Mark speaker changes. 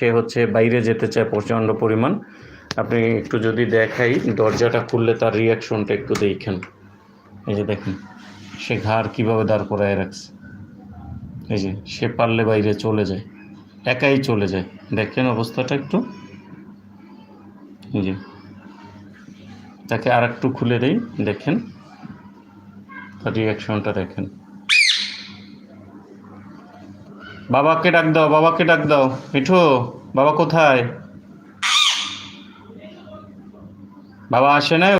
Speaker 1: সে হচ্ছে বাইরে যেতে চায় প্রচণ্ড পরিমাণ। আপনি একটু যদি দেখাই, দরজাটা খুললে তার রিয়াকশনটা একটু দেখেন। এই যে দেখেন, সে ঘাড় কীভাবে দাঁড় করায় রাখছে। এই যে সে পারলে বাইরে চলে যায়, একাই চলে যায়। দেখেন অবস্থাটা একটু। এই যে তাকে আর একটু খুলে দেই, দেখেন তার রিয়াকশনটা দেখেন। বাবাকে ডাক দাও, বাবাকে ডাক দাও। মিঠু, বাবা কোথায়? বাবা আসে না।